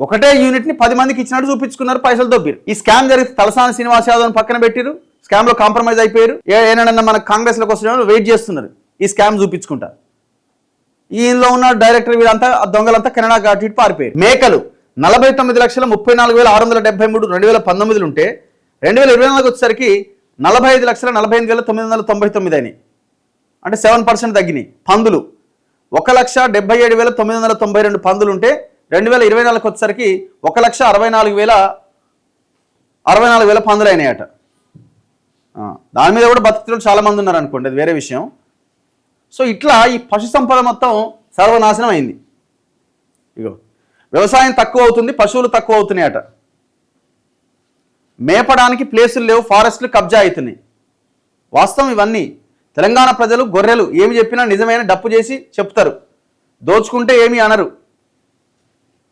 ఒకటే యూనిట్ని 10 మందికి ఇచ్చినట్టు చూపించుకున్నారు, పైసలు దొబ్బిరు. ఈ స్కామ్ జరిగితే తలసాని శ్రీనివాస్ యాదవ్ని పక్కన పెట్టిరు, స్కామ్లో కాంప్రమైజ్ అయిపోయారు. ఏనాడన్నా మన కాంగ్రెస్లోకి వస్తున్న వెయిట్ చేస్తున్నారు ఈ స్కామ్ చూపించుకుంటా. ఈయనలో ఉన్న డైరెక్టర్ వీళ్ళంతా దొంగలంతా కెనడా అటు ఇటు పారిపోయారు. మేకలు 49,34,673 2019 ఉంటే 2024 వచ్చేసరికి 45,48,999 అయినాయి, అంటే 7% తగ్గినాయి. పందులు 1,77,992 పందులు ఉంటే 2024 వచ్చేసరికి 1,64,000 పందులు అయినాయట. దాని మీద కూడా బతుకులు చాలా మంది ఉన్నారు అనుకోండి, అది వేరే విషయం. సో ఇట్లా ఈ పశు సంపద మొత్తం సర్వనాశనం అయింది. ఇగో వ్యవసాయం తక్కువ అవుతుంది, పశువులు తక్కువ అవుతున్నాయట. మేపడానికి ప్లేసులు లేవు, ఫారెస్ట్లు కబ్జా అవుతున్నాయి. వాస్తవం ఇవన్నీ. తెలంగాణ ప్రజలు గొర్రెలు ఏమి చెప్పినా నిజమైన డప్పు చేసి చెప్తారు, దోచుకుంటే ఏమీ అనరు.